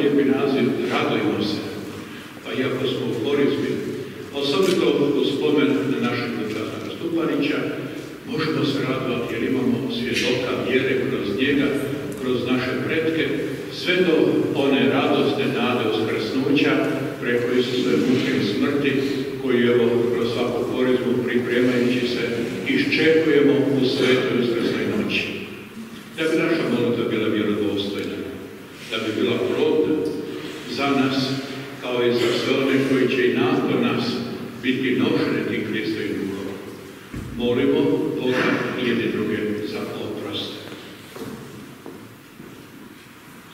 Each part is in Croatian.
lijepi naziv, radujmo se. Pa iako smo u korizmi, osobito u spomen na našeg dočasnika Stupanića, možemo se radovati jer imamo svjedoka vjere kroz njega, kroz naše pretke, sve do one radosne nade uskrsnuća preko Isusove muke i smrti, koju evo kroz svaku korizmu pripremajući se iščekujemo u svetoj uskrsnoj noći. Da bi naša molitva bila vjerodostojna, da bi bila plodna za nas, kao i za sve one koji će i nakon nas biti nošeni tim Kristovim duhom. Molimo Boga i jedni druge za oprost.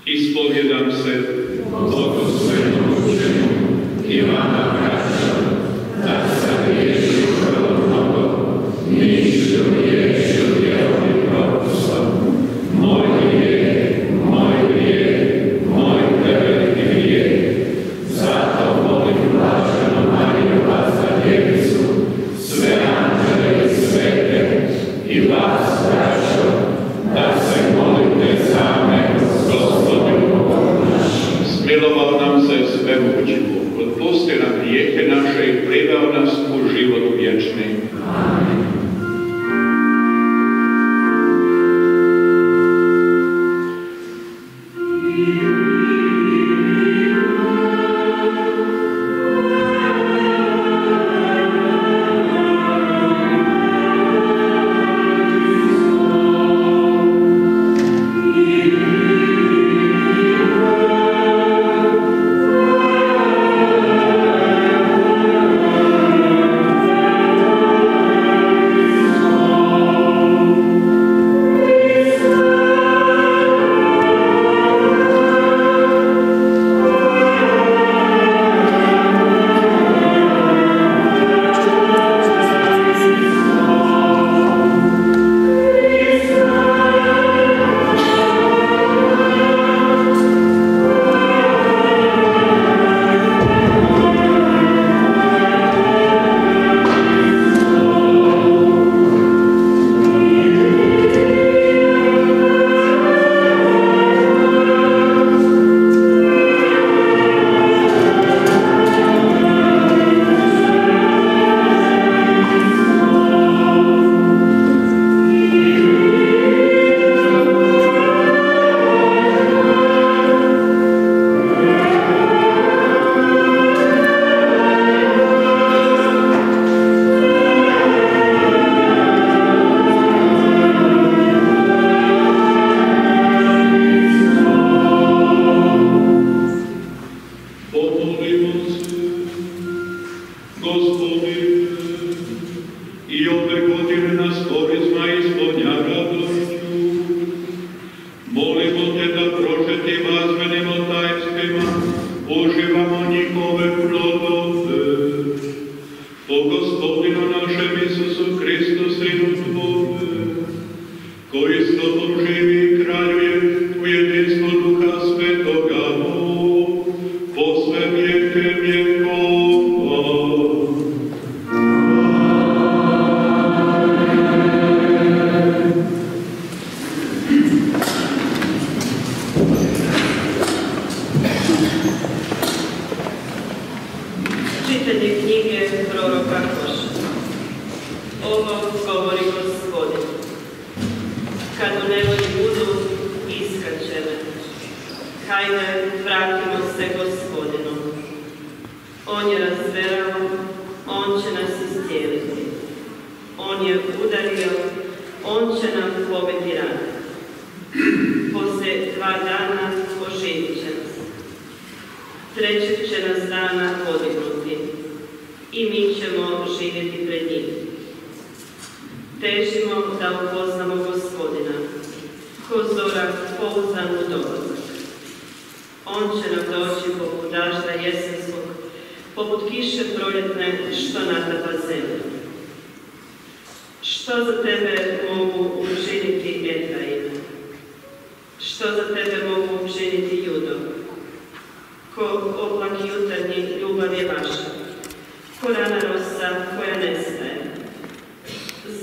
Ispovjedam se Bogu svetom učenju i vama braćo, da sam griješio mnogo, mišlju, riječju, djelom i propustom. Moj preveliki grijeh. Zato molim blaženu Mariju, Djevicu, sve anđele i svete i vas, braćo, da se molite za me, Gospodinu Bogu našem. Smilovao nam se svemoćni Bog, otpusti nam grijehe naše i priveo nas u život vječni. Amen.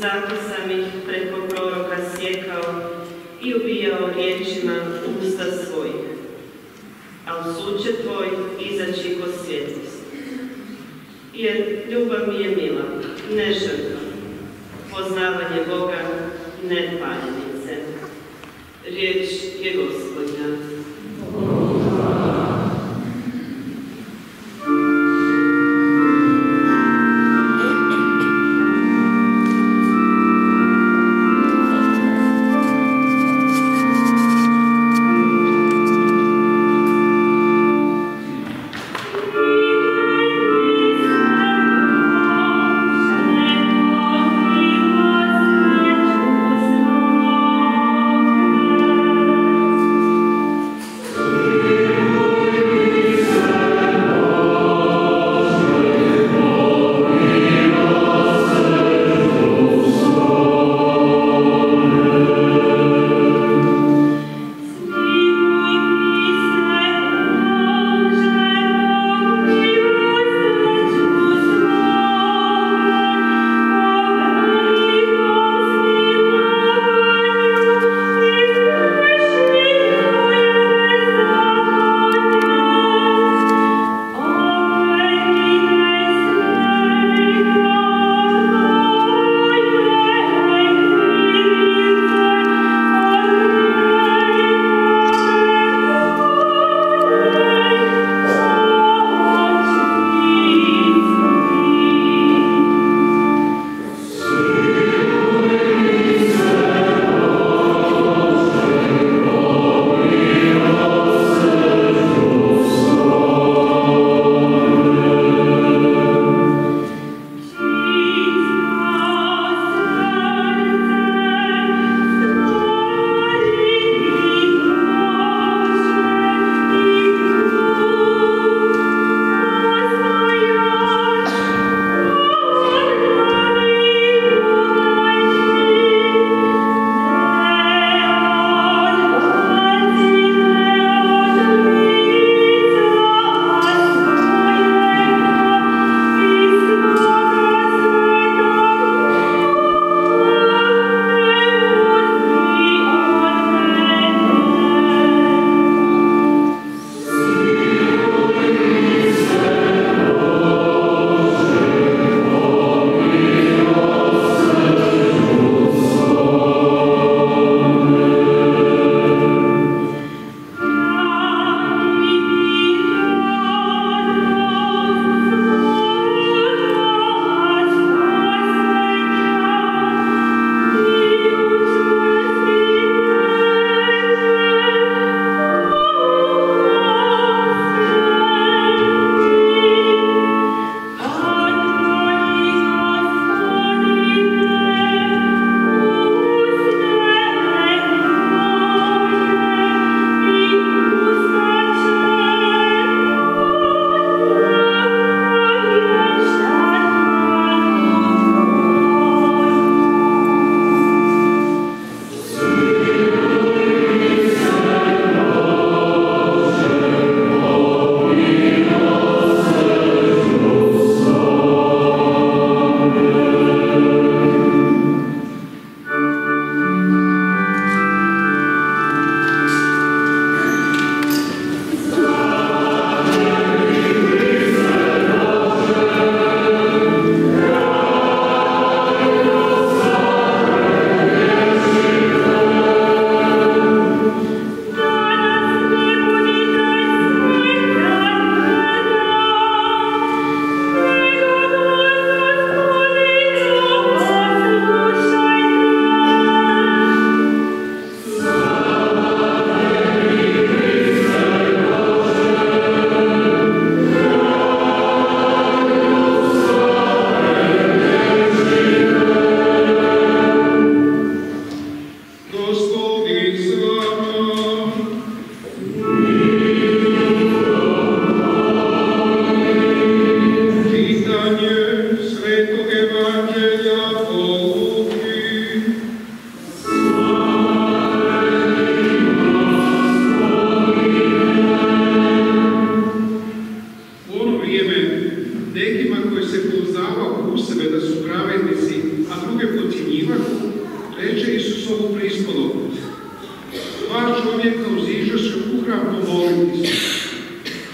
Zato sam ih preko proroka sjekao i ubijao riječima usta svojih. A u će tvoj izaći ko svjetlost. Jer ljubav mi je mila, ne žrtva, poznavanje Boga, ne paljenice. Riječ je Gospodnja.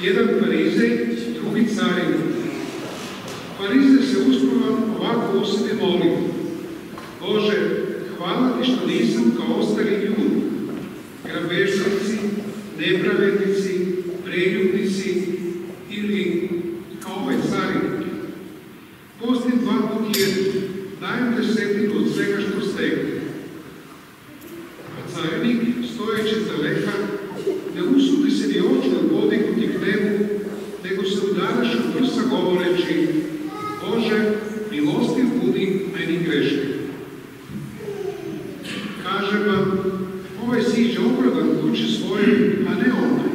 jedan farizej, drugi carin. Farizej se uspava ovako u sebi moli: Bože, hvala ti što nisam kao ostali ljudi, grabežnici, nepravednici, preljubnici ili kao ovaj carin. Postim 2 puta tjedno, dajem 10% od svega što steknem. A carinik, stojeći daleka, ne usudi se ni očiju podignuti k nebu, nego se udaraš u prsa govoreći: Bože, milostiv budi meni grešnik. Kažem vam, ovaj siđe opravdan kući svojoj, a ne onaj.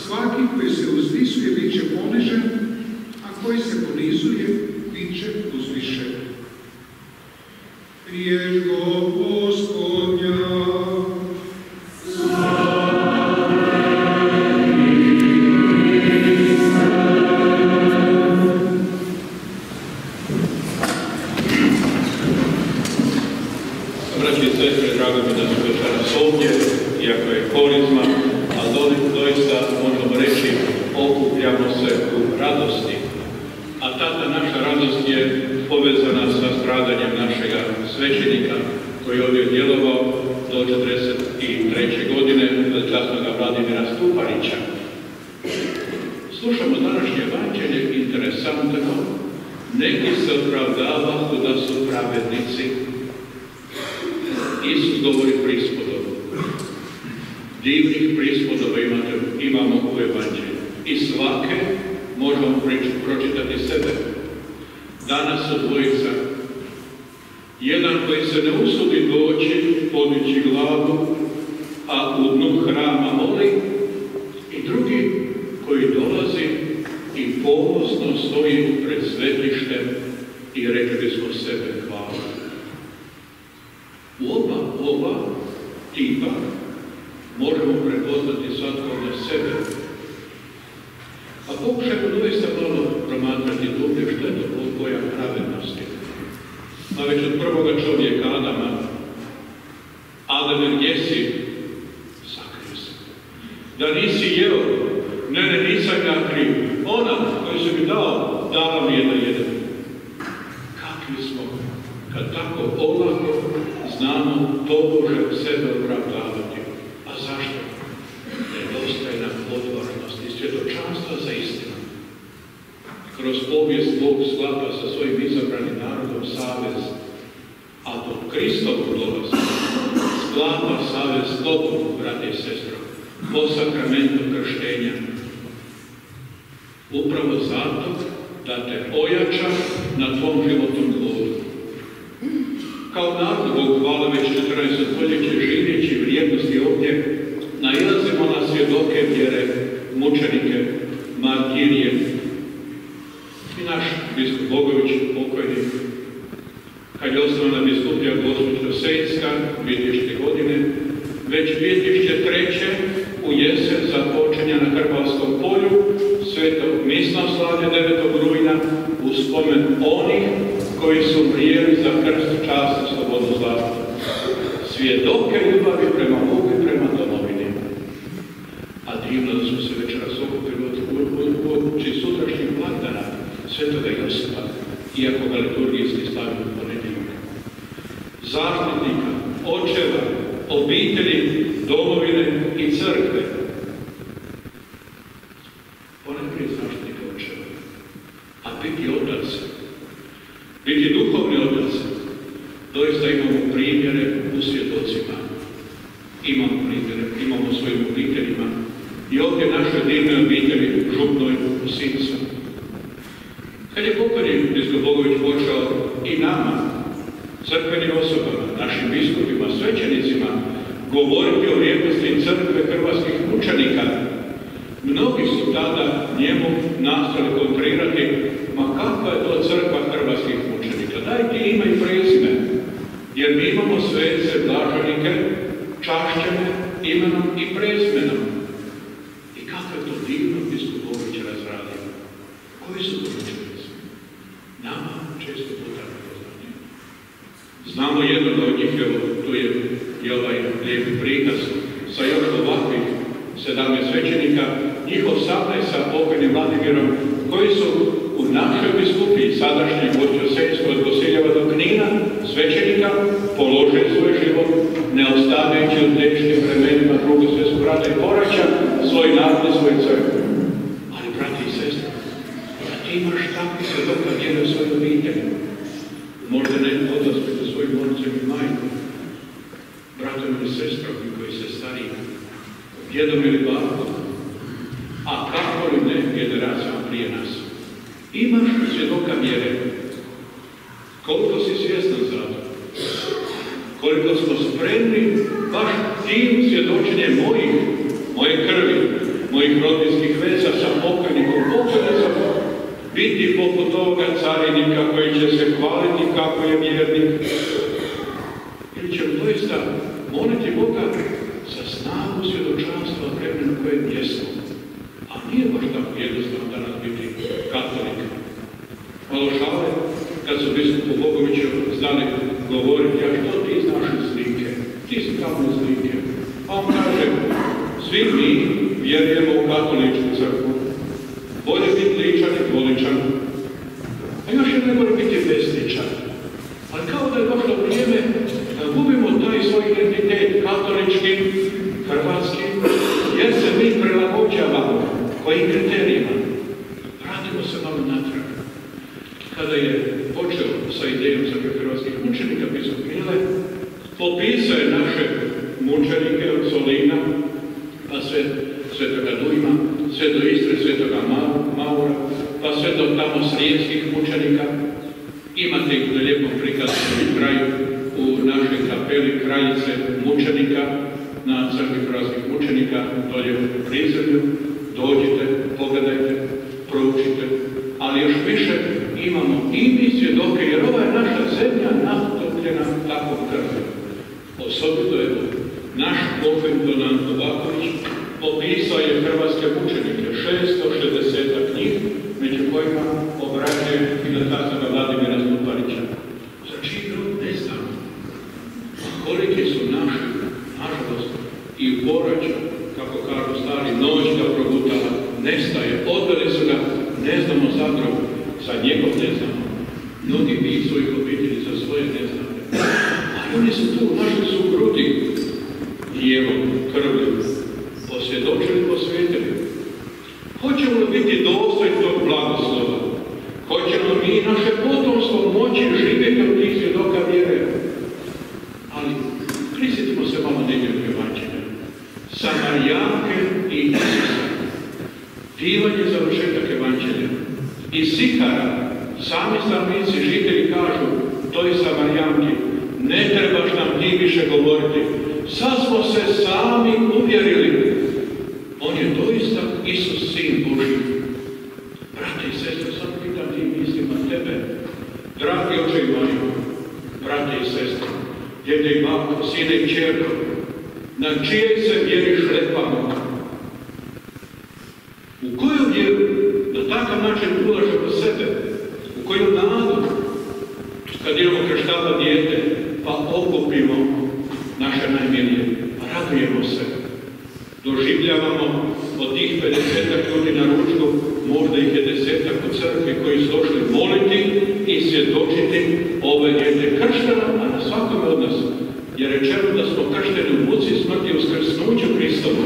Svaki koji se uzvisuje bit će ponižen, a koji se ponizuje bit će uzvišen. Riječ Gospodnja. Braći i sestre, drago mi da su večeras ovdje, iako je korizma, ali doista možemo reći okupljamo se u radosti. A ta naša radost je povezana sa stradanjem našega svećenika koji je ovdje djelovao do 1943. godine časnoga Vladimira Stuparića. Slušamo današnje evanđelje, interesantno, neki se opravdavahu da su pravednici. Isus govori prispodobu. Divnih prispodoba imamo u evanđelju. I svake možemo pročitati sebe. Danas su dvojica. Jedan koji se ne usudi doći, podići glavu, a u dnu hrama moli, i drugi koji dolazi i ponosno stoji pred svetištem i rekli smo sebe hvala. U oba tipa možemo prepoznati svatko na sebe. A pokušajmo doista malo promatrati dublje što je to pojam pravednosti. A već od prvoga čovjeka Adama: Adame, gdje si? Sakrio se. Da nisi jeo? Ne, nisam ja kriv. Ona koju si mi dala mi je da jedem. Kakvi smo, kad tako olako znamo tobože sebe opravdavati. A zašto? Nedostaje nam otvorenost i svjedočanstva za istinu. Kroz povijest Bog sklapa sa svojim izabranim narodom savez, a do Kristovog dolaska sklapa savez s tobom, brate i sestro, po sakramentu krštenja. Upravo zato da te ojača na tvom životnom hodu. Kao narod Bog hvala već 14 stoljeće živeći vrijednosti ovdje nailazimo na svjedoke vjere, mučenike, martirije. I naš biskup Bogović, pokojni, kad je osnovana biskupija Gospićko-Senjska 2000. godine, već 2003. u jesen započinja na Hrvatskom polju svetog misnoslavlja 9. rujna u spomen onih koji su mrijeli za krst, čast, slobodu, zlato. Svjedoke ljubavi prema Bogu i prema domovini. A divno da smo se večeras okupili uoči sutrašnjeg blagdana svetoga Josipa, iako ga liturgijski stavimo u ponedjeljak. Zaštitnika, očeva, obitelji, domovine i crkve. Ponajprije zaštitnika očeva. A biti otac, biti duhovni otac, doista imamo primjere u svjedocima. Imamo primjere, imamo u svojim obiteljima. I ovdje našoj divnoj obitelji, župnoj u Sincu. Kad je pokojni biskup Bogović počeo i nama, crkvenim osobama, našim biskupima, svećenicima, govoriti o vrijednosti crkve hrvatskih mučenika, mnogi su tada njemu nastojali kontrirati: ma kakva je to crkva hrvatskih mučenika? Daj ti ime i prezime, jer mi imamo svece, blaženike, čašćene imenom i prezimenom. I kako je to divno biskup Bogović razradio? Koji su to mučenici? Nama često puta nepoznati. Znamo jedan od njih, evo tu je i ovaj lijepi prikaz sa još ovakvih 17 svećenika, njih 18 sa pokojnim Vladimirom, koji su u našoj biskupiji sadašnje Gospođosenjsko od Bosiljeva do Knina svećenika položili svoj život, ne ostavljajući u teškim vremenima Drugog svjetskog rata i poraća svoj narod i svoju crkvu. Ali, brati i sestre, da ti imaš takvi svjedoka vjere u svoju obitelj, možda ne otac među svojim ocem i majkom, bratom ili sestrom koji se stariji, djedom ili babom, a kako li ne generacijama prije nas. Imaš svjedoka vjere. Koliko si svjestan za to? Koliko smo spremni baš tim svjedočenjem moje krvi, mojih rodbinskih veza sa pokojnikom, pokojnicom, biti poput ovoga carinika koji će se hvaliti kako je vjernik. Ili ćemo doista moliti Boga za snagu svjedočanstva vremena koje jesmo. A nije baš tako jednostavno danas biti katolik. Malo šale, kad su biskupu Bogoviću znali govoriti, a što ti znaš iz slike? Ti si tamo iz slike. A on kaže, svi mi vjerujemo u katoličku crkvu. Bolje biti ličan i dvoličan. A još je ne mora biti vesničan. Ali kao da je došlo vrijeme da gubimo taj svoj identitet katolički, hrvatski, jer se mi prilagođavamo kojim kriterijima. Vratimo se malo natrag. Kada je počeo sa idejom crkve hrvatskih mučenika, biskup Mile popisao je naše mučenike od Solina, pa sve Svetoga Dujma, sve do Istre, Svetoga Maura, pa sve do tamo srijetskih mučenika. Imate ih na lijepom prikazu u kraju u našoj kapeli kraljice mučenika, na crkvi hrvatskih mučenika, dolje u prizemlju. Dođite, pogledajte, proučite, ali još više imamo i mi svjedoke, jer ova je naša zemlja natopljena takvom krvlju. Osobito je naš pokojni Donan Novaković popisao je hrvatske mučenike, 660 njih, među kojima obrađuje i natacava Vladimira Stuparića. Za čiji grud ne znamo. Koliki su naši, nažalost, i u poraću, kako kažu stari, noć ga progutala, nestaje, odveli su ga, ne znamo za grob, za njegov ne znamo. Mnogi bi svojih obitelji za svoje ne znamo. Ali oni su tu, našli su u grudi, lijevom, krvlju, posvjedočili, posvetili. Hoćemo li biti dostojni tog blagoslova? Hoćemo mi naše potomstvo moći živjeti od tih svjedoka vjere? Ali prisjetimo se malo nedjeljnog evanđelja. Samarijanke i Isusa. Divan je završetak evanđelja. Iz Sikara sami stanovnici, žitelji kažu toj Samarijanki, ne trebaš nam ti više govoriti. Sad smo se sami uvjerili. On je doista Isus, Sin Božji. Brate i sestre, sad pitam tim mislima tebe, dragi oče i majko, brate i sestre, djede i bako, sine i čerko, na čijeg se vjeri šlepamo? U koju vjeru na takav način ulažemo sebe? U koju nadu? Kad idemo krštava dijete, pa okupimo naše najmilije, radujemo se. Doživljavamo od tih 50 ljudi na ručku, možda ih je 10 u crkvi koji su došli moliti i svjedočiti ove dijete krštena, a na svakome od nas je rečeno da smo kršteni u muci smrti i uskrsnuću Hristovu.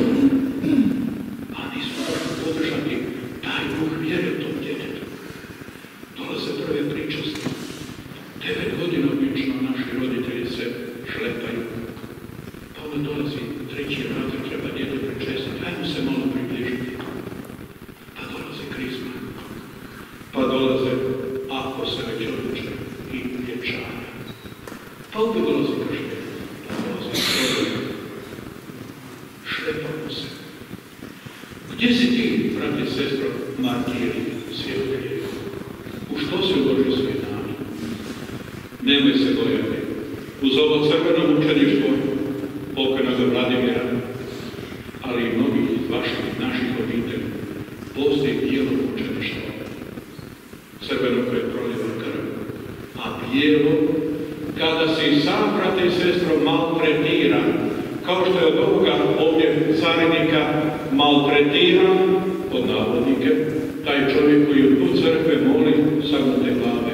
A nismo možemo podržati taj duh vjere u tom djetetu. Dolaze prve pričasti. 9 godina obično naši roditelji se šlepaju. Pa onda dolazi treći razred, treba djete prečestiti. Ajmo se malo približiti. Pa dolaze krizma. Pa dolaze, ako se već odluče, i vječanja. Pa opet dolazi krštenje. Pa dolazi krštenje. Šlepamo se. Gdje si ti, brate i sestro, martiri, svjedoke? U što si uložio svoj dan? Nemoj se bojati. Uz ovo crveno mučeništvo pokojnog Vladimira, ali i mnogih vaših, naših obitelji, postoji bijelo mučeništvo. Crveno koje proliva krv. A bijelo, kada si sam, brate i sestro, maltretiran, kao što je od ovoga ovdje carinika maltretiran, pod navodnike, taj čovjek koji u tu crkve moli sagnute glave.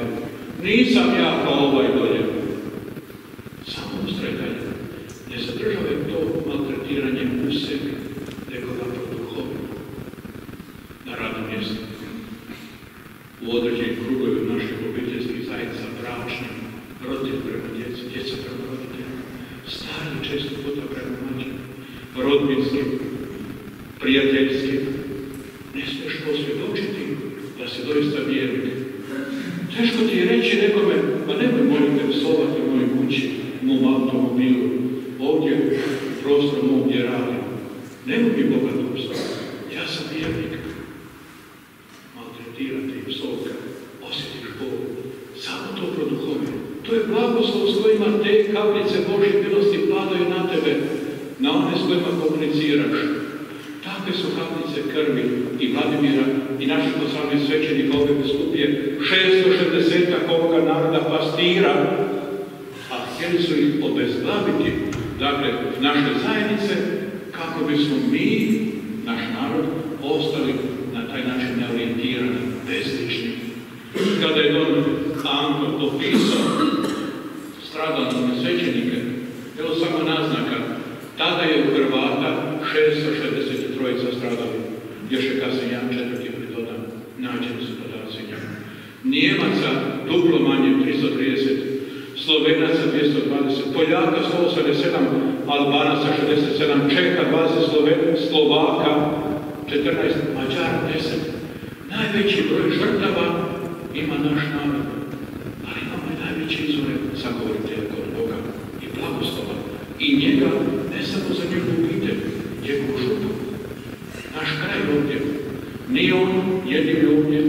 Nisam ja kao ovaj dolje. Samo ustredanje. Ne zadržava to maltretiranje u sebi, nego ga produhovno na radnom mjestu. U određenim krugovima naših obiteljskih zajednica, bračnim, roditelj prema djeci, djeca prema roditeljima, stari često puta prema mlađim, rodbinskim, prijateljskim. Ne smiješ posvjedočiti da si doista vjernik. Teško ti je reći nekome, pa nemoj molim te psovati u mojoj kući, u mom automobilu, ovdje u prostoru mom gdje radim. Nemoj mi Boga to psovati. Ja sam vjernik. Maltretirati i psovka, osjetiš Bog. Samo to produhovi. To je blagoslov s kojima te kapljice Božje milosti padaju na tebe, na one s kojima komuniciraš. Takve su kapljice krvi i Vladimira i naših 18 svećenika ove biskupije, 660 ovoga naroda pastira, a htjeli su ih obezglaviti, dakle, naše zajednice, kako bismo mi, naš narod, ostali na taj način neorijentirani, bezlični. Kada je Don Anto popisao stradalne svećenike, evo samo naznaka, tada je u Hrvata 663 stradali, još je kasnije Jan IV pridodan, nađeni su podaci njega. Nijemaca duplo manje, 330, Slovenaca 220, Poljaka 187, Albanaca 67, Čeha 20, Slovaka 14, Mađara 10. Najveći broj žrtava ima naš narod, ali imamo i najveći izvore sagovoritelja kod Boga i blagoslova. I njega, ne samo za njegovu obitelj, njegovu župu. Naš kraj ovdje, nije on jedini ovdje.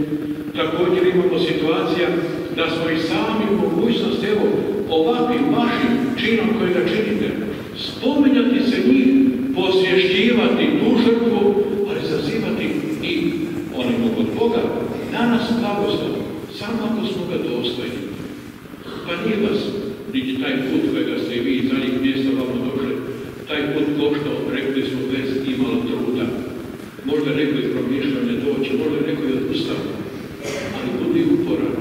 Također imamo situacija da smo i sami u mogućnosti, evo, ovakvim vašim činom koji ga činite, spominjati se njih, posvješćivati tu žrtvu, ali zazivati i onima kod Boga, danas blagoslov, samo ako smo ga dostojni. Pa nije vas niti taj put kojega ste i vi iz zadnjih mjesta vamo došli, taj put koštao, rekli smo, bez imalo truda. Možda neko je promišljao ne doći, možda neko je odustao, ali budi uporan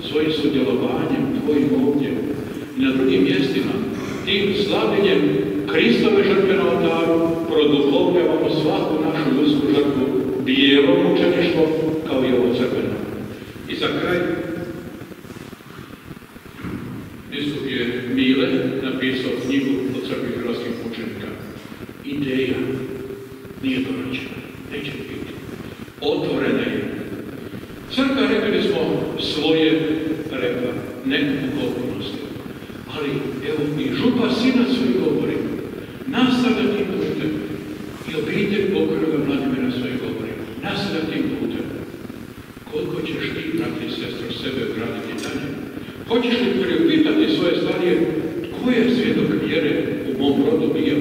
svojim sudjelovanjem, tvojim ovdje i na drugim mjestima, tim slavljenjem Kristove žrtve na oltaru, produhovljavamo svaku našu ljudsku žrtvu, bijelo mučeništvo, kao i ovo crveno. I za kraj, biskup je Mile napisao knjigu o crkvi hrvatskih mučenika. Ideja nije dorađena, neće biti. Otvorena je. Crkva, rekli smo, svoje rekla, ne u potpunosti. Ali, evo, i župa sina svoj govori, nastavlja tim putem. I obitelj pokojnoga Vladimira svoj govori, nastavlja tim putem. Koliko ćeš ti, brati i sestro, sebe ugraditi dalje? Hoćeš li priupitati svoje starije, tko je svjedok vjere u mom rodu bio?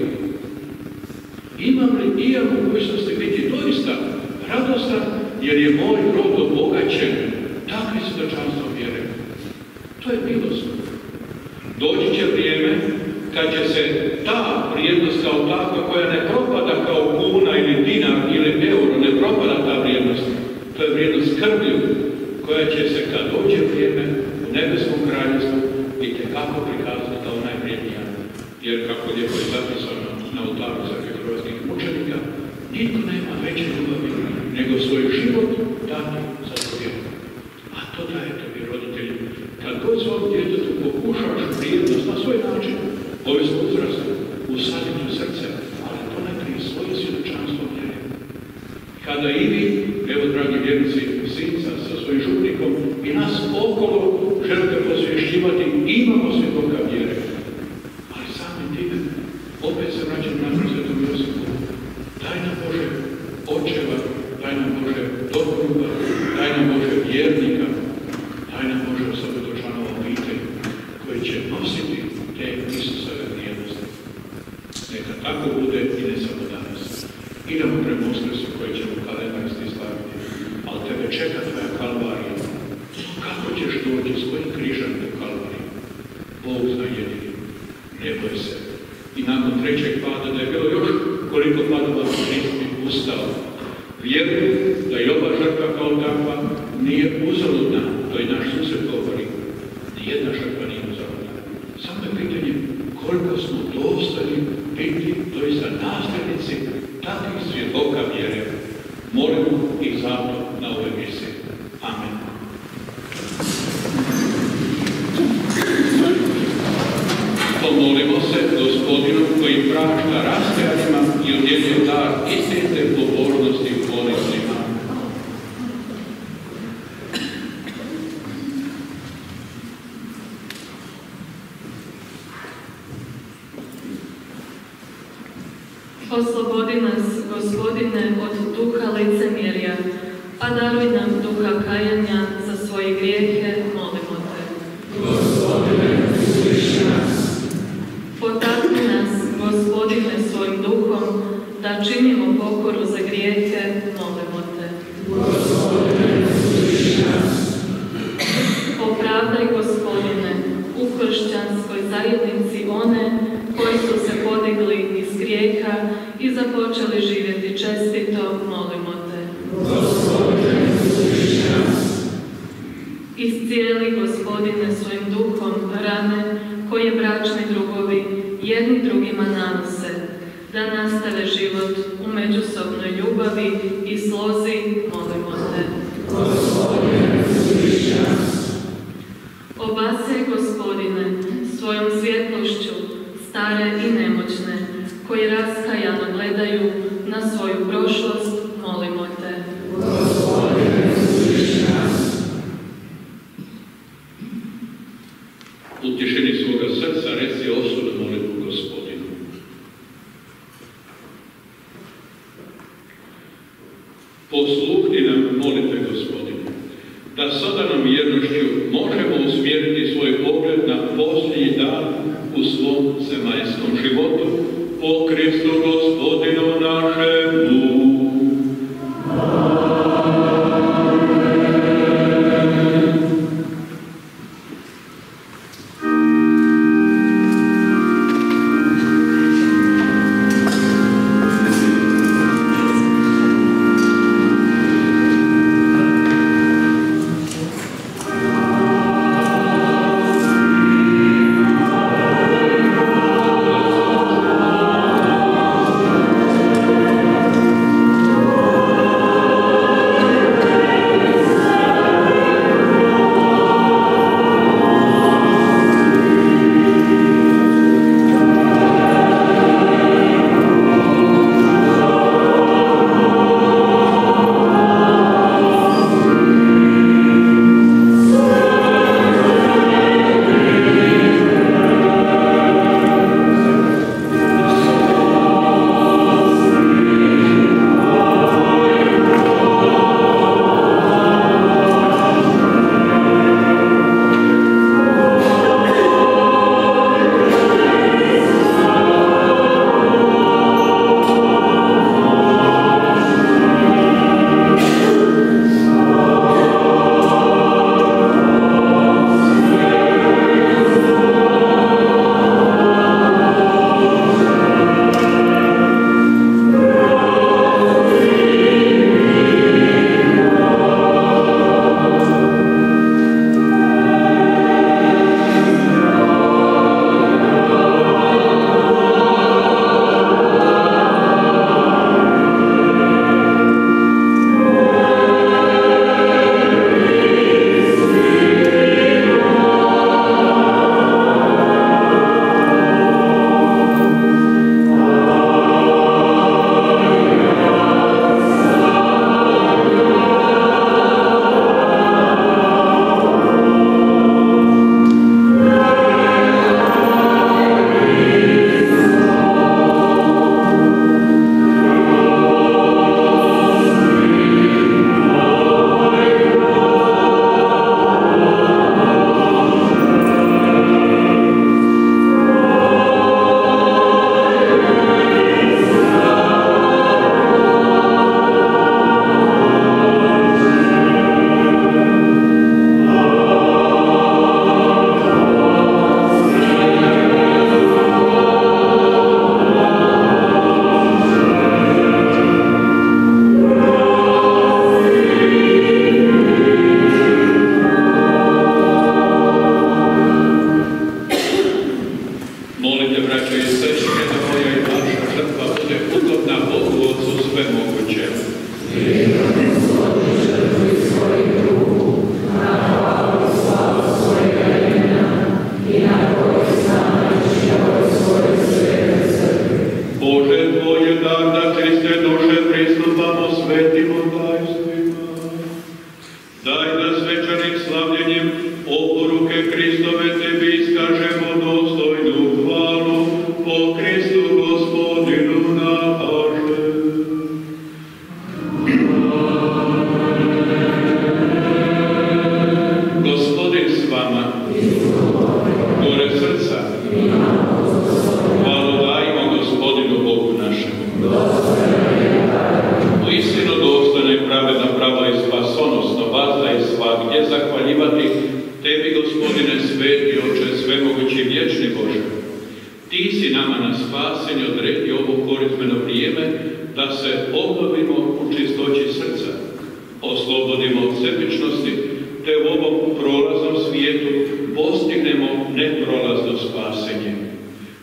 Imam li i ja mogućnosti biti doista radostan, jer je moj rod obogaćen takvi svjedočanstvom vjere? To je milost. Doći će vrijeme kad će se ta vrijednost kao takva, koja ne propada kao kuna ili dinar ili euro, ne propada ta vrijednost. To je vrijednost krvlju, koja će se, kad dođe vrijeme, u nebeskom kraljevstvu i tekako prikazati kao najvrijednija. Jer, kako lijepo je zapisano na oltaru crkve hrvatskih mučenika, nitko nema veće ljubavi nego svoj život dati za druge. A to dajete vi, roditelji. Kad god svom djetetu pokušaš vrijednost na svoj način, ovisno uzrasta, usaditi u srce, ali to najprije svoje svjedočanstvo vjere. Kada i vi, evo, dragi vjernici, sinca sa svojim župnikom i nas okolo želite posvješćivati, imamo svjedoka vjere. Ali samim time, opet se vraćam na Svetom Josipu. Daj nam Bože očeva, daj nam Bože domoljuba, daj nam Bože vjernika, daj nam Bože osobito članova obitelji koji će nositi te Isusove vrijednosti. Neka tako bude i ne samo danas. Idemo prema Uskrsu koji ćemo kalendarski slaviti, ali tebe čeka tvoja Kalvarija. Kako ćeš doći, s kojim križem u Kalvariju? Bog zna jedini. Ne boj se. I nakon trećeg pada, da je bilo još koliko padova, Hrist bi ustao vjeruju da i ova žrtva kao takva nije uzaludna, to i naš susret govori. Nijedna žrtva nije uzaludna. Samo je pitanje koliko smo dostojni biti doista nasljednici takvih svjedoka vjere. Molimo ih zato na ove misije. Amen. Pomolimo se Gospodinu koji prašta rastajanjima i udjeljuje dar istinite pobožnosti u ponizima. Oslobodi nas, Gospodine, od duha licemjerja, a daruj nam duha kajanja za svoje grijehe, molimo te. Gospodine, usliši nas. Potakni nas, Gospodine, svojim duhom, da činimo pokoru za grijehe, molimo te. Gospodine, usliši nas. Opravdaj, Gospodine, u kršćanskoj zajednici one koji su se podigli iz grijeha i započeli živjeti čestito, molimo te. Gospodine, usliši nas. Iscijeli, Gospodine, svojim duhom rane koje bračni drugovi jedni drugima nanose, da nastave život u međusobnoj ljubavi i slozi, molimo te. Gospodine, usliši nas. Obasjaj, Gospodine, svojom svjetlošću stare i nemoćne, koji raskajano gledaju na svoju prošlost, molimo te. Gospodine, usliši nas. U tišini svoga srca reci osudnu molitvu Gospodinu. Posluhni nam molitve Gospodinu, da sodanom vjernošću možemo usmjeriti svoj pogled na posljednji dan u svom zemaljskom životu po Kristu Gospodinu našemu. svetim tajstvima. Daj da s večernim slavljenjem oporuke Kristove tebi iskažemo dostojnu hvalu po Kristu Gospodinu našem. Gospodin s vama, gore srca, hvalu dajmo Gospodinu Bogu našemu. Uistinu dostojno i pravedno, pravo i spasonosno, vazda i svagdje zahvaljivati tebi, Gospodine, sveti Oče, svemogući vječni Bože. Ti si nama na spasenje odredi ovo korizmeno vrijeme da se obnovimo u čistoći srca, oslobodimo od sebičnosti, te u ovom prolaznom svijetu postignemo neprolazno spasenje.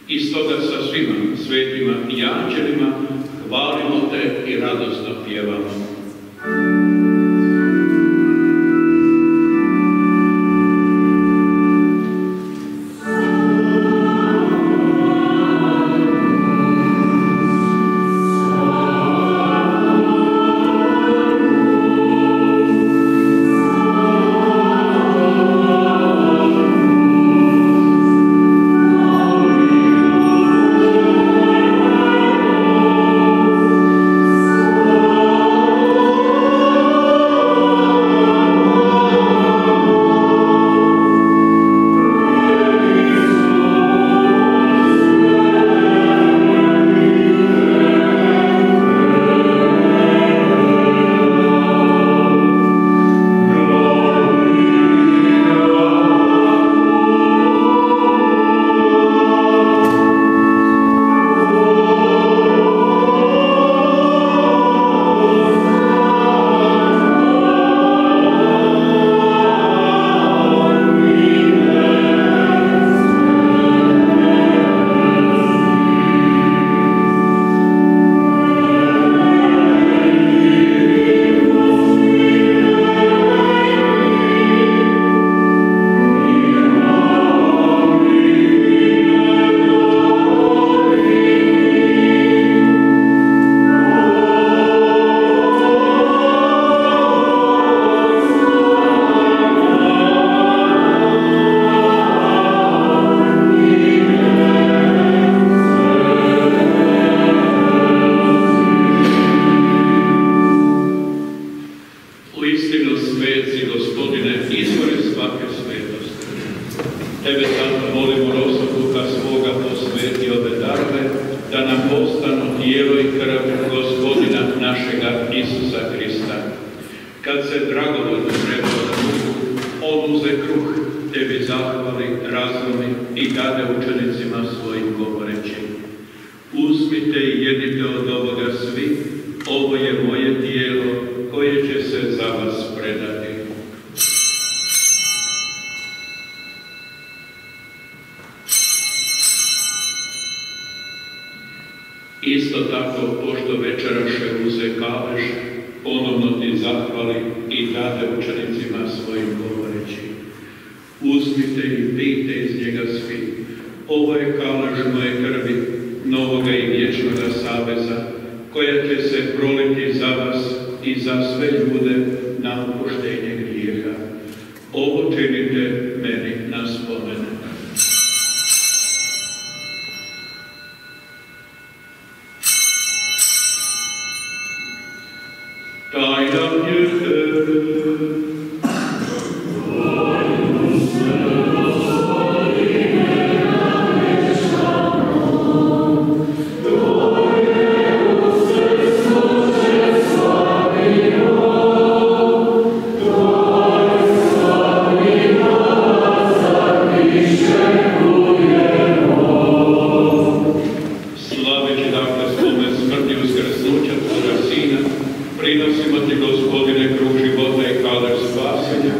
I stoga sa svima svetima i anđelima hvalimo te i radosno pjevamo. Isto tako, pošto večeraše uze kaleš, ponovno ti zahvali i dade učenicima svojim govoreći: uzmite i pijte iz njega svi. Ovo je kaleš moje krvi, novoga i vječnoga saveza, koja će se proliti za vas i za sve ljude na oproštenje grijeha. Ovo činite meni na spomen. Tajna vjere. Prinosimo ti, Gospodine, kruh života i kaleš spasenja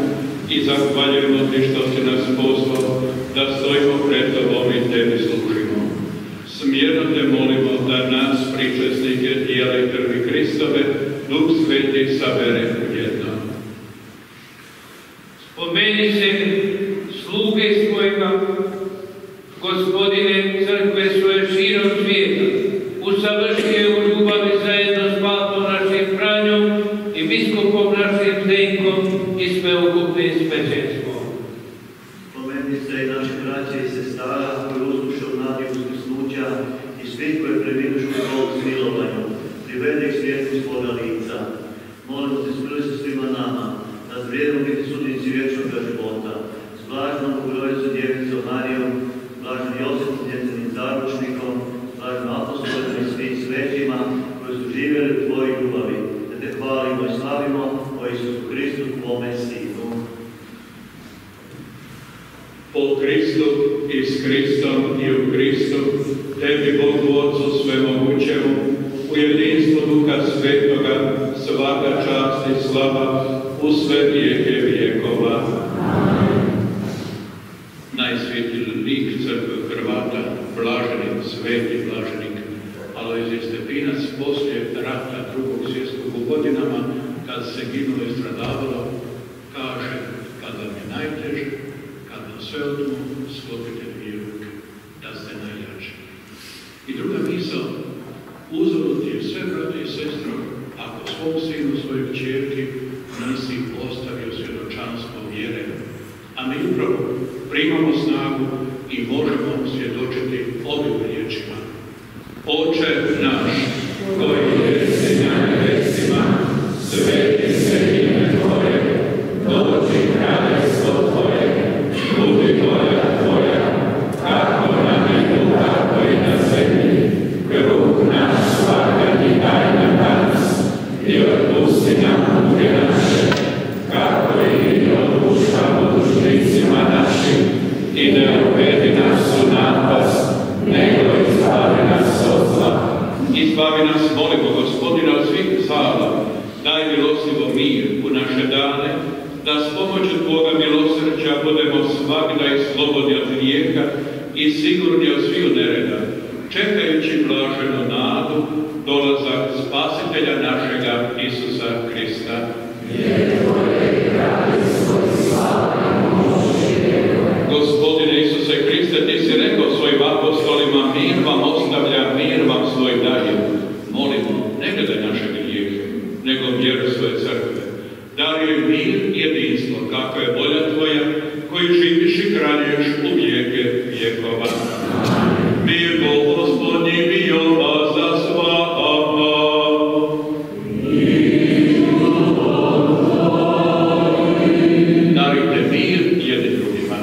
i zahvaljujemo ti što si nas poslao da stojimo pred tobom i tebi služimo. Smjerno te molimo da nas, pričesnike tijela i krvi Kristove, Duh Sveti sabere u jedno. Spomeni se sluge svojega, Gospodine, crkve svoje širom svijeta, usavrši je u ljubavi zajedno s papom našim Franjom i biskupom našim Zdenkom i sveukupnim svećenstvom. Spomeni se i naše braće i sestara koji uzduše u nadi uskrsnuća i svih koje preminušu u Bogu smilovanju, privede ih svijetu svoga lica. Molimo te smili se svima nama, da zvijedno biti sudnici vječnog života, s blažnom Bogorodicu Djevicom Marijom, blažnom Josipom njezinim zaručnikom, blažnom apostolima i svim svećima koji su živjeli u tvojoj ljubavi, da te hvalimo i slavimo o Isusu Hristu, tvome Sinu. Po Kristu i s Kristom i u Kristu, tebi Bogu Otcu svemogućemu, u jedinstvu Duha Svetoga, svaka čast i slava u sve vijeke vijekova. Najsvjetliji lik crkve Hrvata, blaženik, sveti blaženik Alojzije Stepinac, poslije rata Drugog svjetskog u godinama, kad se ginulo i stradavalo, kaže, kad vam je najteže, kad vam sve odmu, sklopite dvije ruke, da ste najjači. I druga misao, uzalud je sve, brate i sestro, ako svom sinu, svojoj kćerki, nisi ostavio svjedočanstvo vjere. A mi upravo primamo snagu i možemo svjedočiti ovim riječima. Oče naš, koji jesi na nebesima, sveti se ime Tvoje, dođi kraljevstvo Tvoje, budi volja Tvoja, kako na nebu, tako i na zemlji. Kruh naš svakako daj nam danas i otpusti nam duge naše, kako i mi otpuštamo dužnicima našim, i ne uvedi nas u napast, nego izbavi nas od zla. Izbavi nas, molimo Gospodina, od svih zala, daj milostivo mir u naše dane, da s pomoću Tvoga milosrđa budemo svagda i slobodni od grijeha i sigurni od sviju nereda, čekajući blaženu nadu, dolazak Spasitelja našega Isusa Krista. Gospodine Isuse Kriste, Ti si rekao svojim apostolima, mir vam ostavlja, mir vam svoj daje. Molimo, ne gledaj naše grijehe, nego vjeru svoje crkve. Daruj mir i jedinstvo, kako je volja Tvoja, koji živiš i kraljuješ u vijeke vjekova. Mir Bog Gospodnji bio vas da svama. Darujte mir jedni drugima.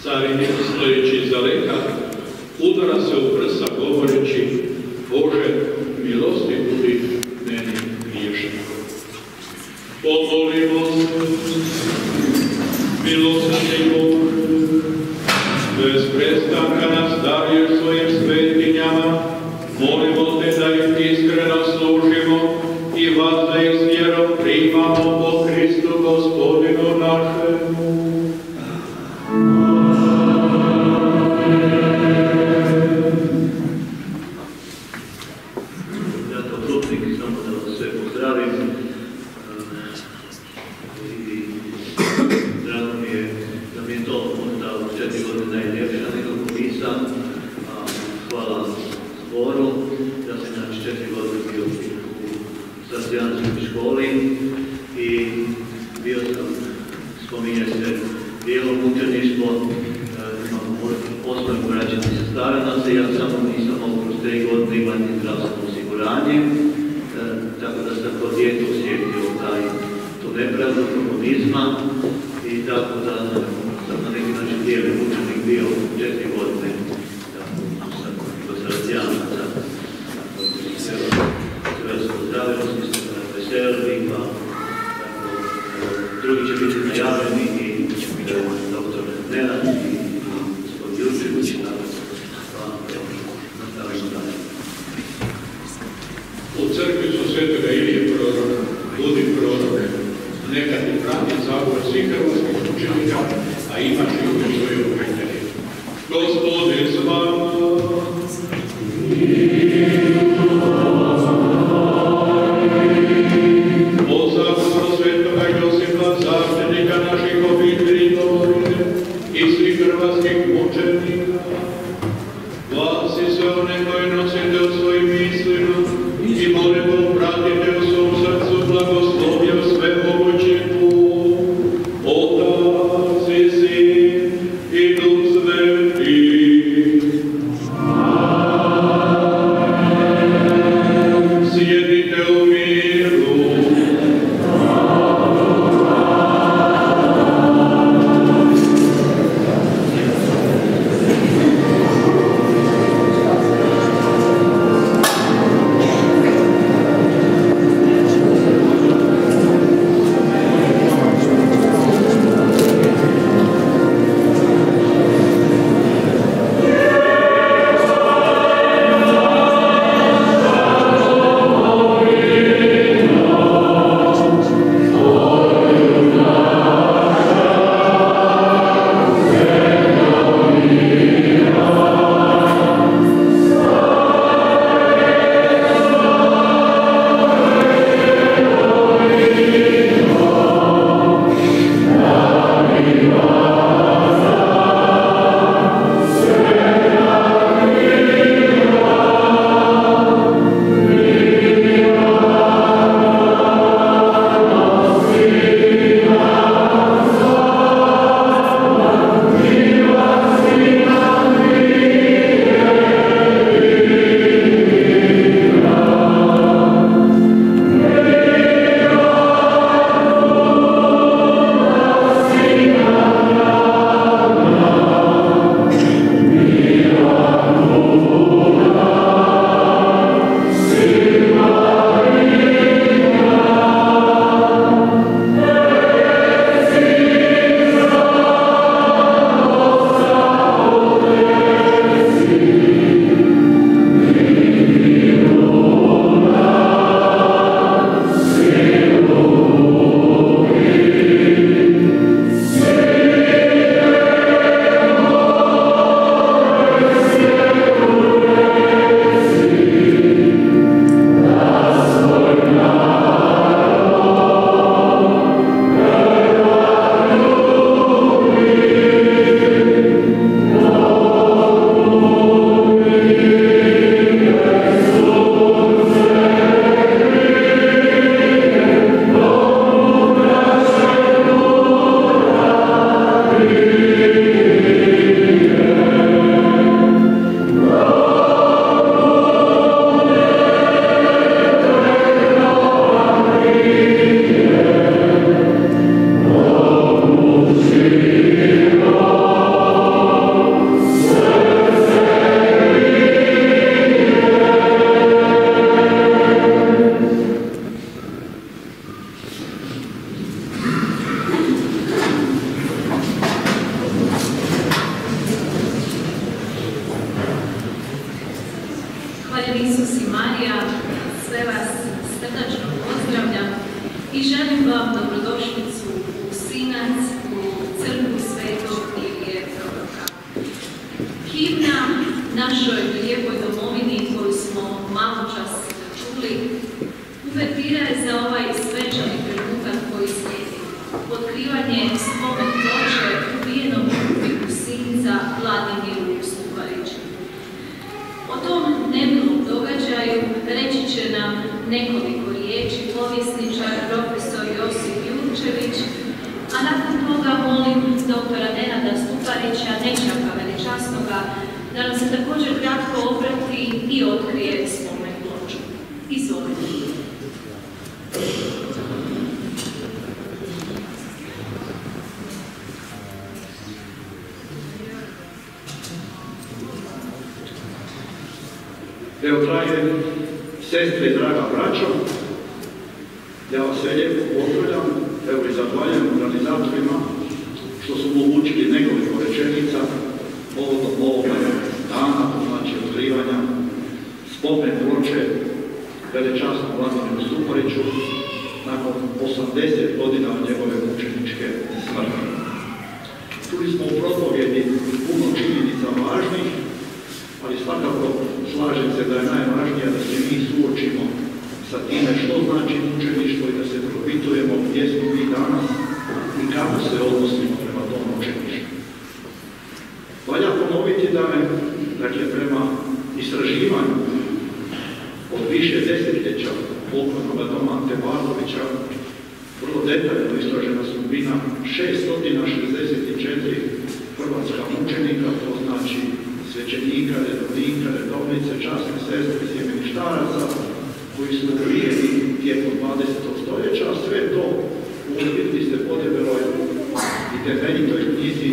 Carinik, stojeći izdaleka, udara se u prsa govoreći: Bože, milosti budi meni griješniku. Pomolimo se, milosrdni Bože, bez prestanka nas daruješ svojim svetinjama, molimo te da ih iskreno služimo i vas da ih s vjerom primamo po Kristu Gospodinu našemu. U crkvi su Svetoga Ilije prorok, budi prorok, neka ti prati zavor svih hrvatskih učenika, a imaš i u svojoj obitelji. Gospodin s vama. O zagovoru Svetoga Josipa, zaštitnika naših obitelji, domovine i svih hrvatskih mučenika, vas i sve one koje nosite u svojim mislima i molimo pratite u svom srcu blagoslovlja svemogući Bog, Otac i Sin i Duh Sveti. i želim vam dobrodošlicu u Sinac, u crkvu Svetog Ilije Proroka. Himna našoj lijepoj domovini koju smo malo čas čuli, uvertira je za ovaj svečani trenutak koji slijedi. Otkrivanje spomen ploče ubijenom u Sinca Vladimiru Stupariću. O tom nemilom događaju reći će nam nekoliko riječi povjesničar profesor Josip Jurčević, a nakon toga molim doktora Nenada Stuparića, nećaka veličasnoga, da nam se također kratko obrati i otkrije spomen ploču. Izvolite. Evo, drage sestre i draga braćo, ja vas sve lijepo pozdravljam, evo i zahvaljujem organizatorima što su omogućili nekoliko rečenica ovoga dana, znači otkrivanja spomen ploče veličasnom Vladimiru Stupariću nakon 80 godina od njegove mučeničke smrti. Čuli smo u propovjedi puno činjenica važnih, ali svakako slažem se da je najvažnije da se mi suočimo sa time što znači mučeništvo i da se propitujemo gdje smo mi danas i kako se odnosimo prema tom mučeništvu. Valja ponoviti da je, dakle, prema istraživanju od više desetljeća pokojnoga doma Ante Pavlovića vrlo detaljno istražena sudbina 664 hrvatska mučenika, to znači svećenika, redovnika, redovnice, časne sestre, sjemeništaraca, koji su ubijeni tijekom 20. stoljeća, a sve to uvidjeli ste podebeloj i temeljitoj knjizi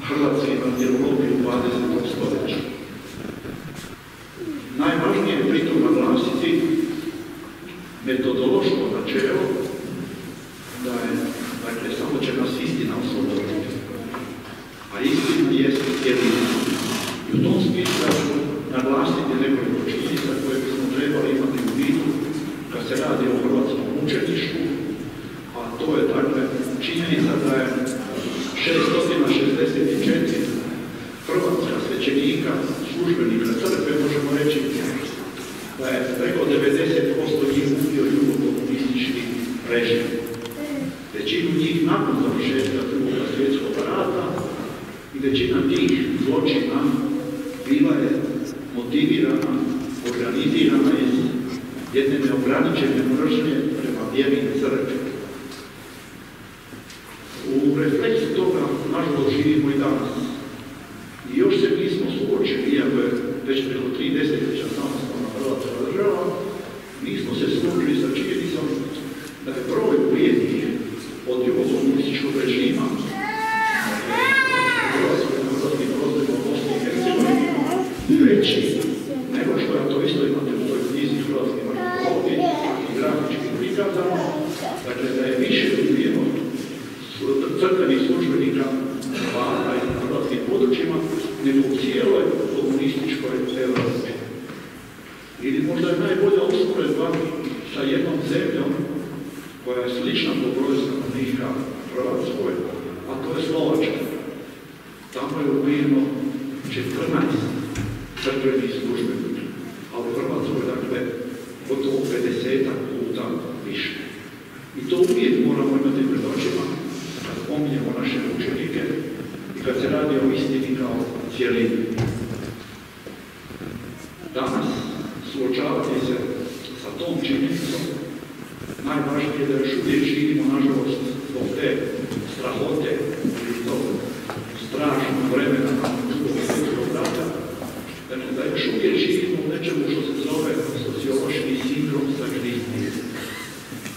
Hrvatske martirologije u 20. stoljeću. Najvažnije je pritom naglasiti metodološko načelo da je, dakle, samo će nas istina osloboditi, a istina jest jedina. I u tom smislu da ću naglasiti nekoliko činjenica koje bismo trebali imati u vidu kad se radi o hrvatskom mučeništvu, a to je, dakle, činjenica da je 664 hrvatska svećenika, službenika crkve, možemo reći da je preko 90% njih ubio jugokomunistički režim. Većinu njih nakon završetka Drugog svjetskog rata i većina tih zločina bila je motivirana, organizirana iz jedne neograničene mržnje prema vjeri crkve. U refleksu toga, nažalost, živimo i danas. I još se nismo suočili, iako je već preko 3 desetljeća samostalna hrvatska država, nismo se suočili sa činjenicom da je broj ubijenih od jugokomunističkog režima veći nego što je to isto imate u toj knjizi Hrvatske martirologije i grafičkim prikazama, dakle da je više ubijeno crkvenih službenika Hrvata i na hrvatskim područjima nego u cijeloj komunističkoj Evropi. Ili možda je najbolja usporedba sa jednom zemljom koja je slična po broju stanovnika Hrvatskoj, a to je Slovačka. Tamo je ubijeno 14 crkvenih službenika, a u Hrvatskoj, dakle, gotovo 50 puta više. I to uvijek moramo imati pred očima kad spominjemo naše učenike i kad se radi o istini kao cijelini. Danas, suočavati se sa tom činjenicom, najvažnije je da još uvijek živimo, nažalost, zbog te strahote ili tog strašnog vremena Drugog svjetskog rata, dakle, da još uvijek živimo u nečemu što se zove sociološki sindrom sagriznije.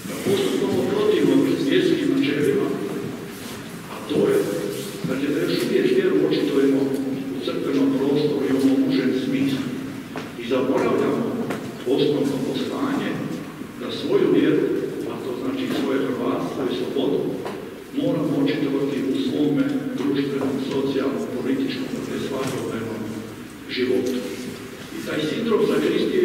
Da postupno protivno svjetskim načelima, a to je, dakle, da još uvijek vjeru očitujemo u crkvenom prostoru i u užem smislu. I zaboravljamo osnovno poslanje da svoju vjeru, a to znači svoje hrvatstvo i slobodu, moramo očitovati u svome društvenom, socijalnom, političkom, dakle, svakodnevnom životu. I taj sindrom zakristije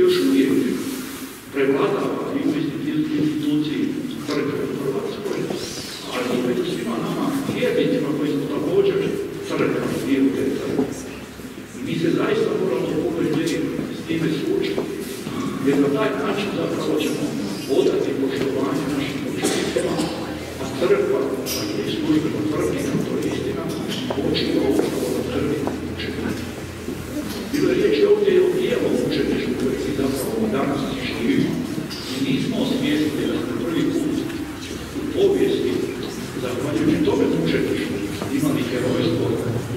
crkva, a i službeno tvrdi, to je istina, počiva upravo na krvi učenika. Bilo je riječi ovdje o bijelom učeništvu koje mi zapravo danas živimo. I nismo osvijestili da smo prvi put u povijesti, zahvaljujući tome učeništvu, imali herojstvo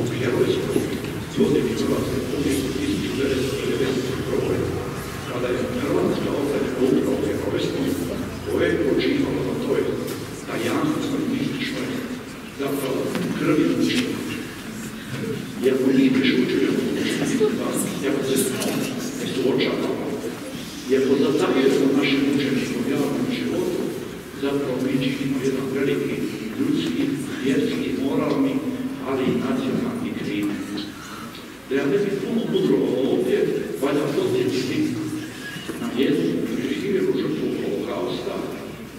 u herojskoj godini Hrvatske povijesti 1991. Kada je Hrvatska opravljena upravo herojstvom, koje je počinalo na toj tajanstvoj, mističnoj, zapravo krvi učenika. Iako mi prešućujemo, iako se ne suočavamo, iako zatajujemo našem učeničkom javnom životu, zapravo mi činimo jedan veliki ljudski, vjerski, moralni, ali i nacionalni krimen. Da ja ne bih puno mudrovao ovdje, valja podsjetiti na jednu živu žrtvu holokausta,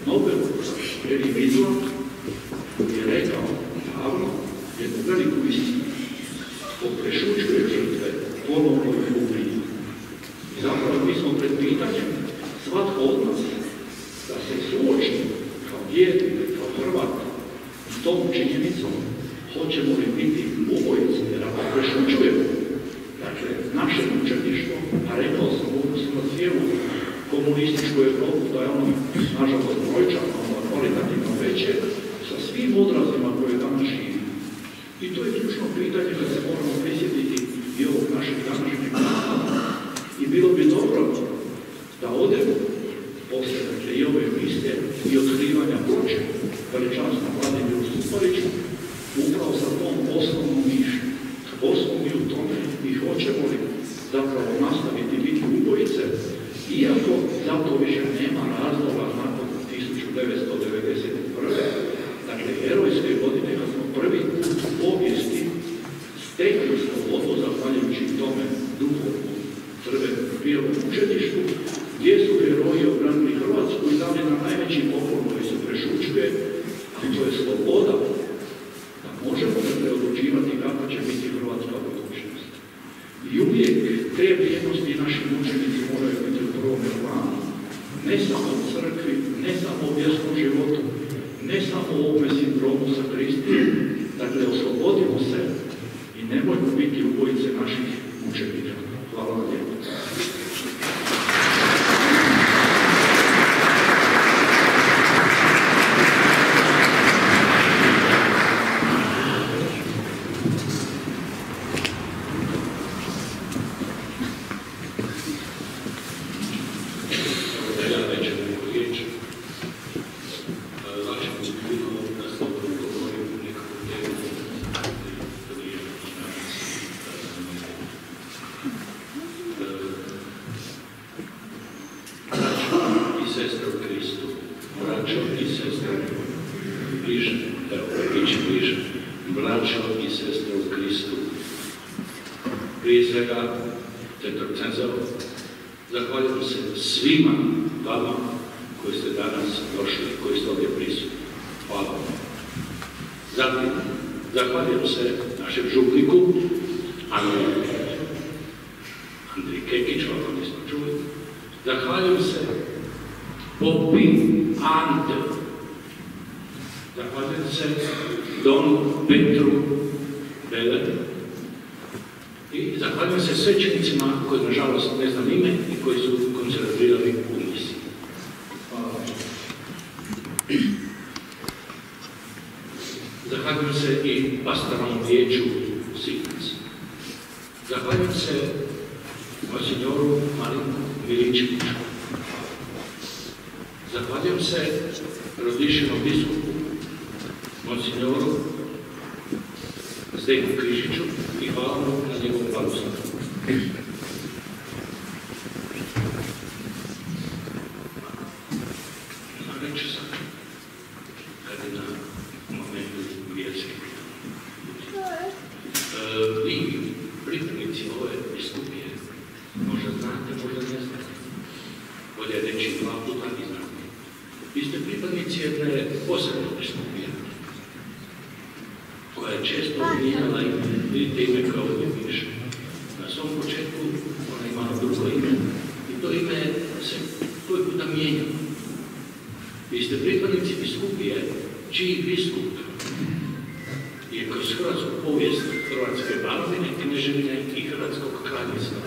Nobelovca Elie Wiesel, koji je rekao davno jednu veliku istinu. Ko prešućuje žrtve, ponovno ih ubije. I zapravo mi smo pred pitanjem svatko od nas da se suoči kao vjernik, kao Hrvat s tom činjenicom, hoćemo li biti ubojice, jer ako prešućujemo, dakle, naše učeništvo, a rekao sam odnosno na cijelu komunističku Evropu, da je ono, nažalost, brojčano, kvalitativno veće, sa svim odrazima koje danas živi. I to je ključno pitanje kad se moramo prisjetiti i ovog našeg današnjeg napada. I bilo bi dobro da odemo posle i ove miste i otkrivanja ploče veličanskom Vladimiru Stupariću upravo sa tom osnovnom mišlju. Osnovom mi u tome i hoćemo li zapravo nastaviti biti ubojice, iako zato više nema razloga nakon 1991. Dakle, herojske godine kad smo prvi put u povijesti stekli slobodu zahvaljujući tome duhovnom crvenom bijelom učeništvu, gdje su heroji obranili Hrvatsku i dali na najveći poklon koji se prešućuje, a to je sloboda da možemo odlučivati kako će biti hrvatska budućnost. I uvijek te vrijednosti našim učenici moraju biti u prvom planu. Ne samo u crkvi, ne samo u vjerskom životu, ne samo u ovome sindromu sa Kristijem. Dakle, oslobodimo se i nemojmo biti ubojice naših učenika. Hvala vam lijepo. Zahvaljujem se svima vama koji ste danas došli, koji ste ovdje prisutni. Hvala vam. Zatim, zahvaljujem se našem župniku, Andriji Kekiću, ako nismo čuli. Zahvaljujem se Popi Ante. Zahvaljujem se Donu Petru Bele. I zahvaljujem se svećenicima koji, nažalost, ne znam ime i koji su koncentrirali u misiji. Hvala vam. Zahvaljujem se i pastoralnom vijeću Sitnici. Zahvaljujem se monsignoru Marinku Miličeviću. Zahvaljujem se Rodišinom biskupu, monsignoru Zdenku Križiću i hvala mu na njegovom blagoslovu. Reći sam, kad je na momentu vjerske vi, pripadnici ove biskupije, možda znate, možda ne znate, bolje reći dva puta i znate. Vi ste pripadnici jedne posebne biskupije, koja je često mijenjala ime, vidite ime kao ovdje piše. Na svom početku ona imala drugo ime i to ime se koji puta mijenjalo. Vi ste pripadnici biskupije čiji biskup je kroz hrvatsku povijest Hrvatske Banovine, Kneževine i Hrvatskog kraljevstva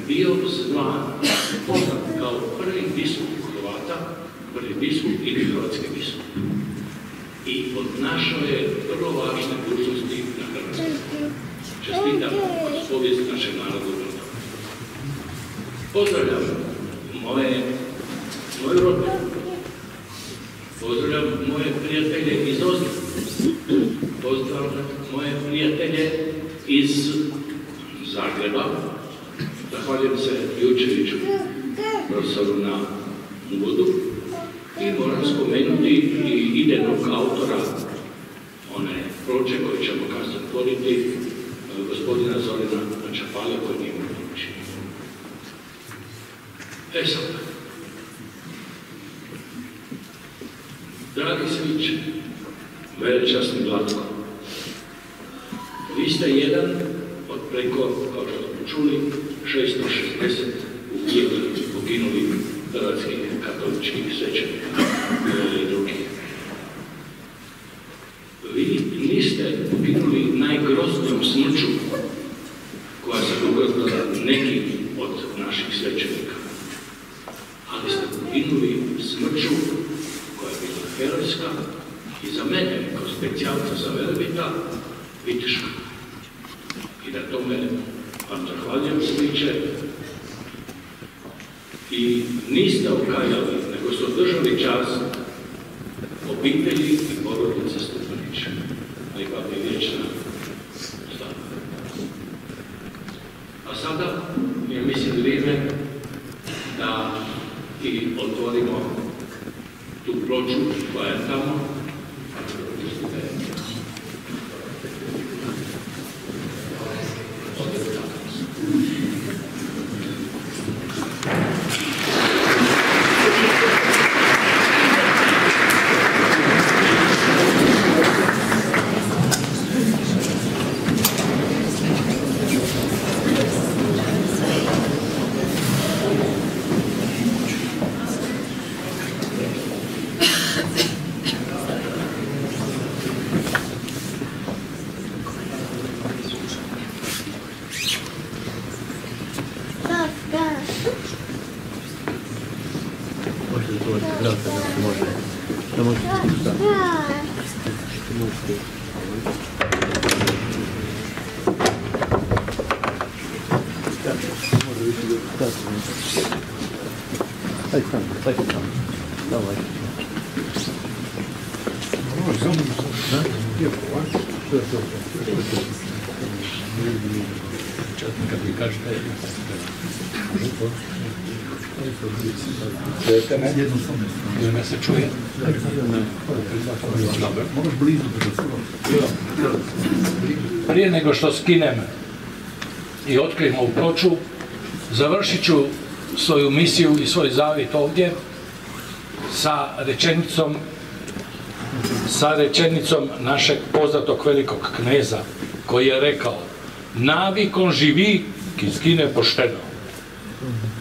bio zvan, poznat kao prvi biskup Hrvata, prvi biskup ili hrvatski biskup. I obnašao je vrlo važne dužnosti na Hrvatskoj. Čestitam kroz povijest našeg naroda. Pozdravljam moju rodbinu, pozdravljam moje prijatelje iz Ozlja, pozdravljam moje prijatelje iz Zagreba, zahvaljujem se Jučeviću, profesoru na uvodu, i moram spomenuti i idejnog autora one ploče koje ćemo kasnije otvoriti, gospodina Zorana Čapalja, koji nije mogući. Sad, dragi sviće, velečasni Vlatko, vi ste jedan od preko, kao što smo čuli, 660 poginulih hrvatskih katoličkih svećenika i drugih. Vi niste poginuli najgroznijom smrću koja se dogodila nekim od naših svećenika, ali ste poginuli smrću koja je bila herojska i za mene, kao specijalca za Velebita, viteška. I na tome vam zahvaljujem sviće. I niste okajali, nego ste održali čast obitelji i porodice Stupanića. Neka vam je vječna slava. A sada je, mislim, vrijeme da i otvorimo tu ploču koja je tamo. Ili me se čuje? Prije nego što skinem i otkrijem ovu ploču, završit ću svoju misiju i svoj zavjet ovdje sa rečenicom našeg poznatog velikog kneza, koji je rekao: navikom živi, ki skine pošteno. Oh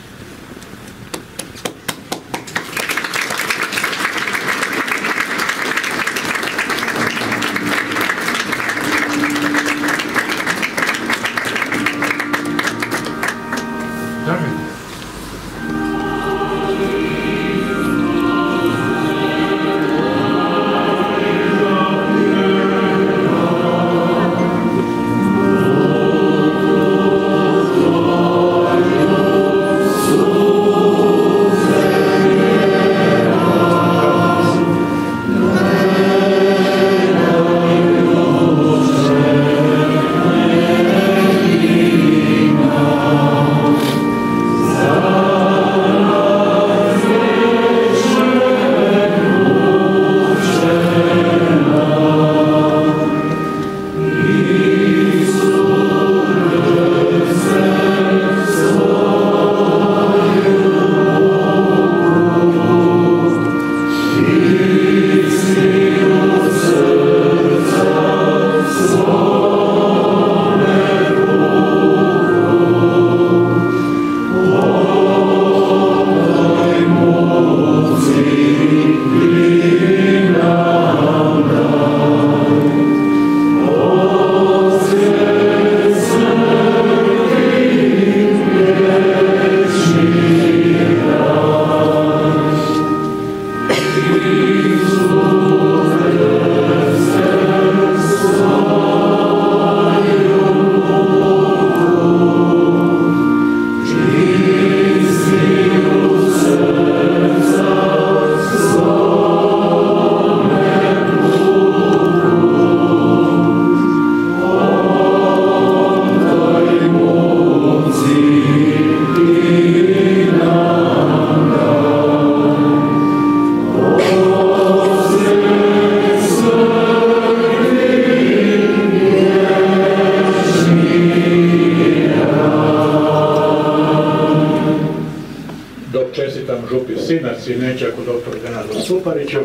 Sinac i nećaku dr. Nenadu Stupariću.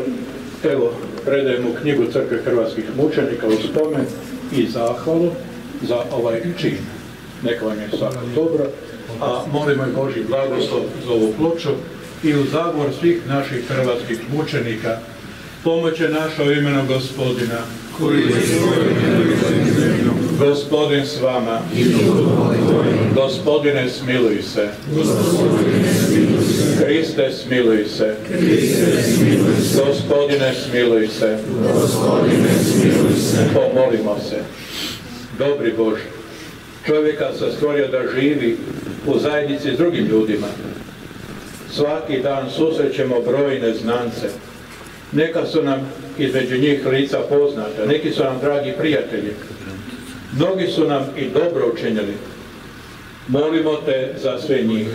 Evo, predajemo knjigu Crkve hrvatskih mučenika u spomen i zahvalu za ovaj čin. Neka vam je svako dobro, a molimo i Božji blagoslov za ovu ploču i u zagovor svih naših hrvatskih mučenika. Pomoće naša u imenu Gospodina. Gospodin s vama. Gospodine, smiluj se. Kriste, smiluj se. Gospodine, smiluj se. Pomolimo se. Dobri Bože, čovjeka se stvorio da živi u zajednici s drugim ljudima. Svaki dan susrećemo brojne znance. Neka su nam između njih lica poznata, neki su nam dragi prijatelji. Mnogi su nam i dobro učinili. Molimo te za sve njih.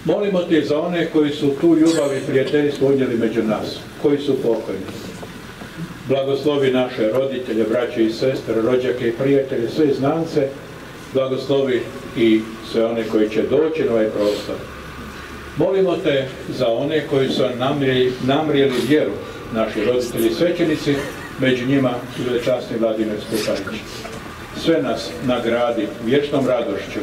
Molimo te za one koji su tu ljubav i prijateljstvo unijeli među nas, koji su pokojni. Blagoslovi naše roditelje, braće i sestre, rođake i prijatelje, sve znance. Blagoslovi i sve one koji će doći na ovaj prostor. Molimo te za one koji su namrijeli vjeru, naši roditelji i svećenici, među njima su velečasni Vladimir Stuparić. Sve nas nagradi vječnom radošću,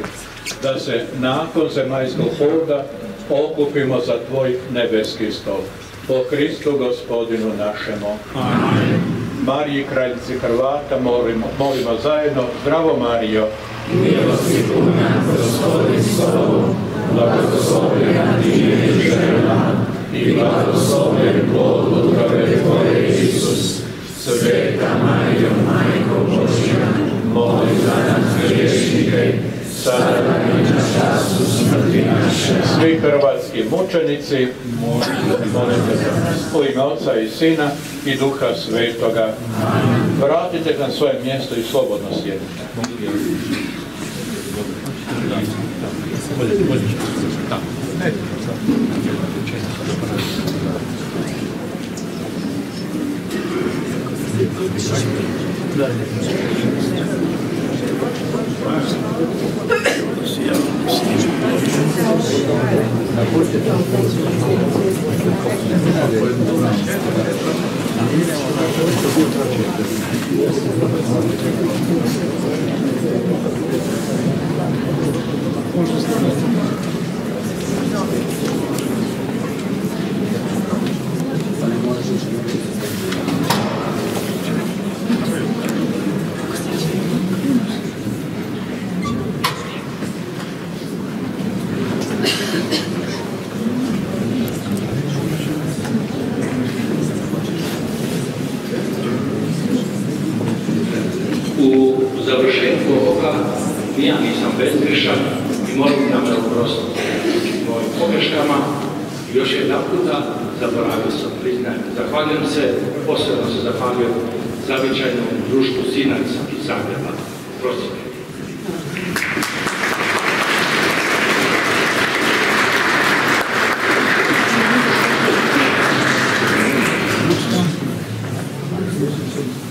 da se nakon zemaljskog hoda okupimo za tvoj nebeski stol. Po Kristu Gospodinu našemu. Amen. Mariji, kraljici Hrvata, molimo zajedno. Zdravo Marijo. Milosti puna, Gospodin s tobom, blagoslovljena ti među ženama i blagoslovljen plod utrobe tvoje, Isus. Sveta Marijo, Majko Božja, moli za nas griješnike, sada i na času smrti naše. Svi hrvatski mučenici, molite za nas. U ime Otca i Sina i Duha Svetoga. Vratite na svoje mjesto i slobodno sjedite. U završetku ovoga ja nisam bezgrešan i molim da me oprostite mojim pogreškama. Još jedan puta zaboravio sam, priznajem. Zahvaljujem se, posebno se zahvaljujem zavičajnom društvu Sinac iz Zagreba. Prostite. Thank you.